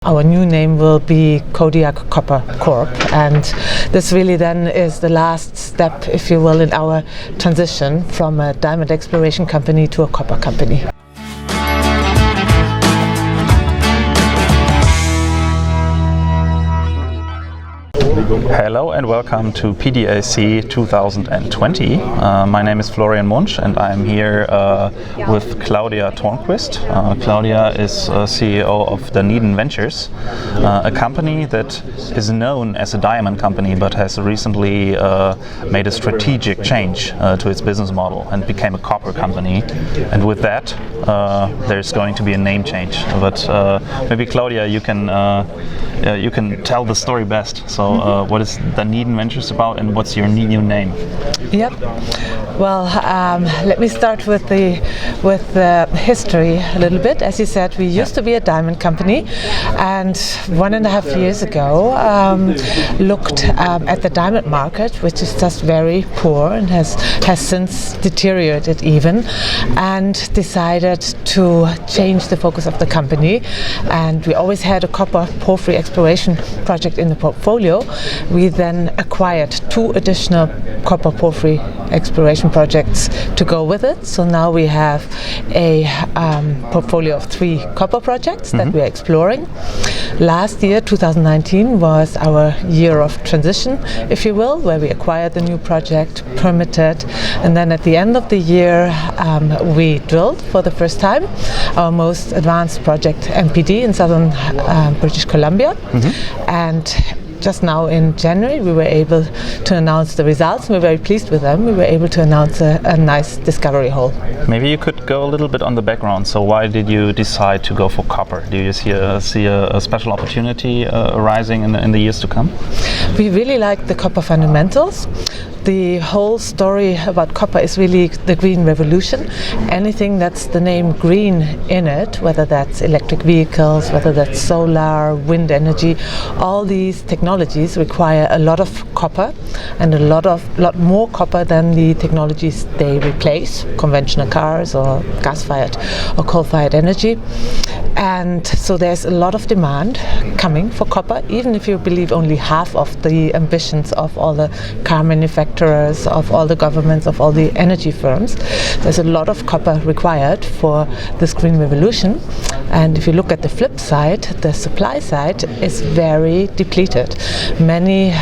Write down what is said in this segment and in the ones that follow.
Our new name will be Kodiak Copper Corp, and this really then is the last step, if you will, in our transition from a diamond exploration company to a copper company. Hello and welcome to PDAC 2020. My name is Florian Munsch and I'm here with Claudia Tornquist. Claudia is CEO of Dunnedin Ventures, a company that is known as a diamond company but has recently made a strategic change to its business model and became a copper company. And with that, there's going to be a name change. But maybe Claudia, you can tell the story best. So what is Dunnedin Ventures about and what's your new name? Yep. Well, let me start with the history a little bit. As you said, we used to be a diamond company, and 1.5 years ago looked at the diamond market, which is just very poor and has since deteriorated even, and decided to change the focus of the company. And we always had a copper-porphory exploration project in the portfolio. We then acquired 2 additional copper-porphory exploration projects to go with it. So now we have a portfolio of 3 copper projects that we are exploring. Last year, 2019, was our year of transition, if you will, where we acquired the new project, permitted, and then at the end of the year we drilled for the first time our most advanced project, MPD, in southern British Columbia. And just now in January we were able to announce the results. We're very pleased with them. We were able to announce a nice discovery hole. Maybe you could go a little bit on the background. So why did you decide to go for copper? Do you see a special opportunity arising in the years to come? We really like the copper fundamentals. The whole story about copper is really the green revolution. Anything that's the name green in it, whether that's electric vehicles, whether that's solar, wind energy, all these technologies require a lot of copper, and a lot more copper than the technologies they replace, conventional cars or gas-fired or coal-fired energy. And so there's a lot of demand coming for copper, even if you believe only half of the ambitions of all the car manufacturers, of all the governments, of all the energy firms. There's a lot of copper required for this green revolution. And if you look at the flip side, the supply side is very depleted. Many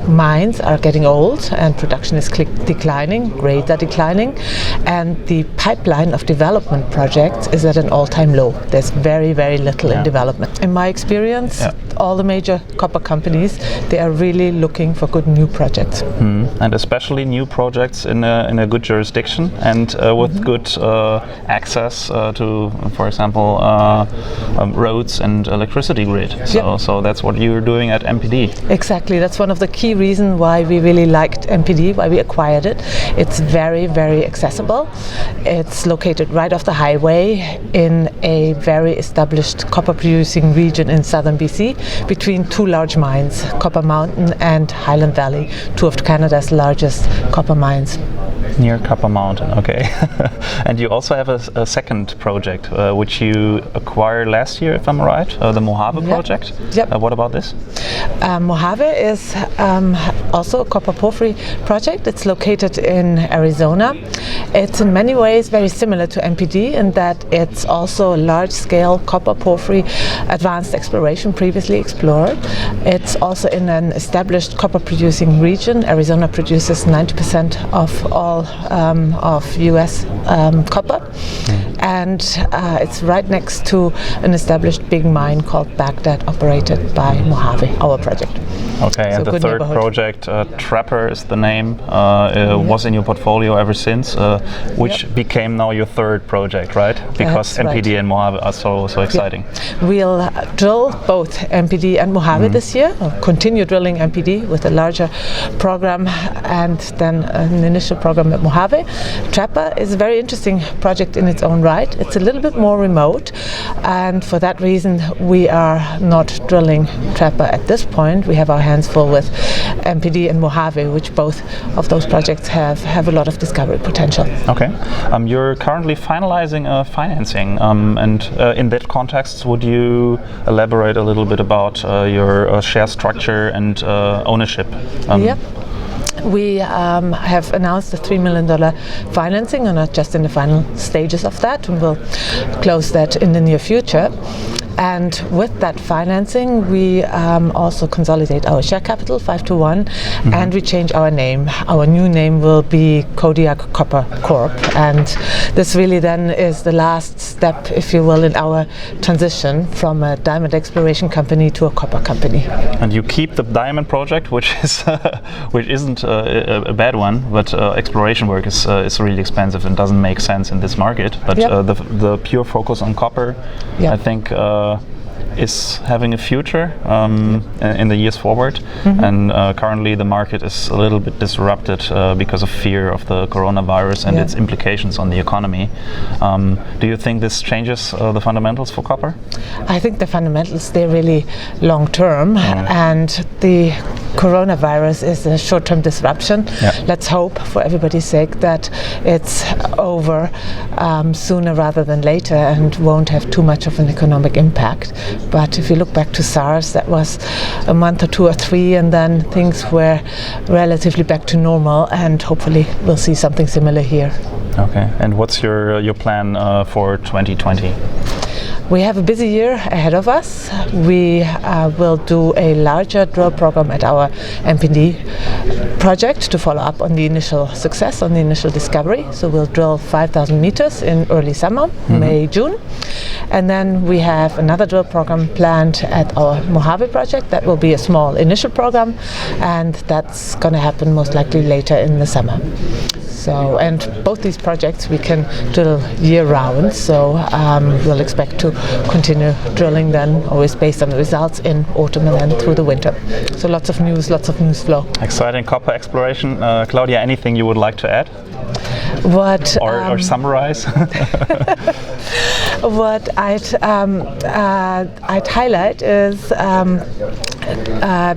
mines are getting old and production is declining, grades are declining, and the pipeline of development projects is at an all-time low. There's very, very little in development. In my experience, all the major copper companies, they are really looking for good new projects. And especially new projects in a good jurisdiction and with good access to, for example, roads and electricity grid. So that's what you're doing at MPD. Exactly. That's one of the key reasons why we really liked MPD, why we acquired it. It's very, very accessible. It's located right off the highway in a very established copper producing region in southern BC between 2 large mines, Copper Mountain and Highland Valley, 2 of Canada's largest copper mines. Near Copper Mountain, okay. And you also have a second project which you acquired last year, if I'm right, the Mojave Project. What about this? Mojave is also a copper-porphory project. It's located in Arizona. It's in many ways very similar to MPD in that it's also a large-scale copper-porphory advanced exploration previously explored. It's also in an established copper-producing region. Arizona produces 90% of all of US copper, and it's right next to an established big mine called Baghdad, operated by Mojave, our project. Okay, so and the third project, Trapper is the name, was in your portfolio ever since, which became now your third project, right? Because MPD and Mojave are so exciting. We'll drill both MPD and Mojave this year, continue drilling MPD with a larger program and then an initial program at Mojave. Trapper is a very interesting project in its own right. right. It's a little bit more remote, and for that reason we are not drilling Trapper at this point. We have our hands full with MPD and Mojave, which both of those projects have a lot of discovery potential. Okay. You're currently finalizing financing, and in that context, would you elaborate a little bit about your share structure and ownership? Yep. We have announced a $3 million financing and are just in the final stages of that, and we'll close that in the near future. And with that financing, we also consolidate our share capital 5-to-1, and we change our name. Our new name will be Kodiak Copper Corp, and this really then is the last step, if you will, in our transition from a diamond exploration company to a copper company. And you keep the diamond project, which is which isn't a bad one, but exploration work is really expensive and doesn't make sense in this market. But the pure focus on copper, I think, is having a future in the years forward, and currently the market is a little bit disrupted because of fear of the coronavirus and its implications on the economy. Do you think this changes the fundamentals for copper? I think the fundamentals, they're really long term, and the coronavirus is a short-term disruption. Let's hope, for everybody's sake, that it's over sooner rather than later and won't have too much of an economic impact. But if you look back to SARS, that was a month or 2 or 3, and then things were relatively back to normal, and hopefully we'll see something similar here. Okay, and what's your plan for 2020? We have a busy year ahead of us. We will do a larger drill program at our MPD project to follow up on the initial success, on the initial discovery. So we'll drill 5,000 meters in early summer, May, June. And then we have another drill program planned at our Mojave project. That will be a small initial program, and that's going to happen most likely later in the summer. So, and both these projects we can drill year-round, so we'll expect to continue drilling then, always based on the results, in autumn and then through the winter. So lots of news flow. Exciting copper exploration. Claudia, anything you would like to add? Or summarize? What I'd highlight is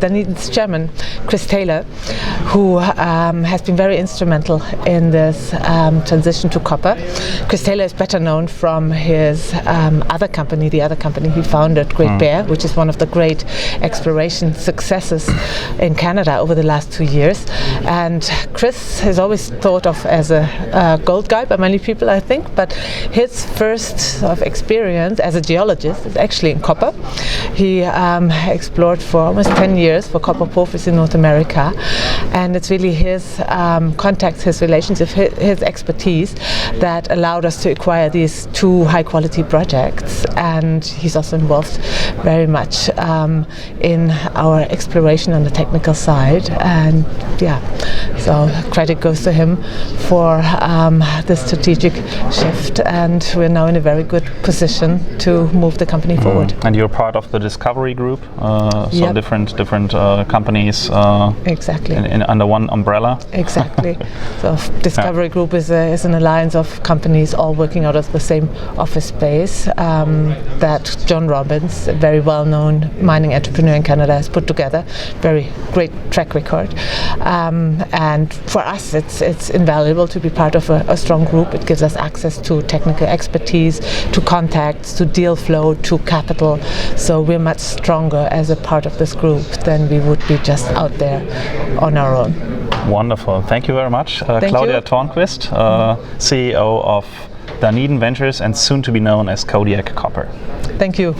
Dunnedin's chairman, Chris Taylor, who has been very instrumental in this transition to copper. Chris Taylor is better known from his other company he founded, Great Bear, which is one of the great exploration successes in Canada over the last 2 years. And Chris is always thought of as a gold guy by many people, I think, but his first sort of experience as a geologist is actually in copper. He explored for almost 10 years for copper-porphory in North America, and it's really his contacts, his relationship, his expertise that allowed us to acquire these 2 high-quality projects. And he's also involved very much in our exploration on the technical side. And so credit goes to him for the strategic shift, and we're now in a very good position to move the company forward. And you're part of the discovery group, so different companies exactly under one umbrella. Exactly. So discovery group is an alliance of companies all working out of the same office space that John Robbins, a very well-known mining entrepreneur in Canada, has put together. Very great track record, and for us it's invaluable to be part of a strong group. It gives us access to technical expertise, to contacts, to deal flow, to capital. So we're much stronger as a part of this group than we would be just out there on our own. Wonderful. Thank you very much. Claudia Tornquist, CEO of Dunnedin Ventures and soon to be known as Kodiak Copper. Thank you.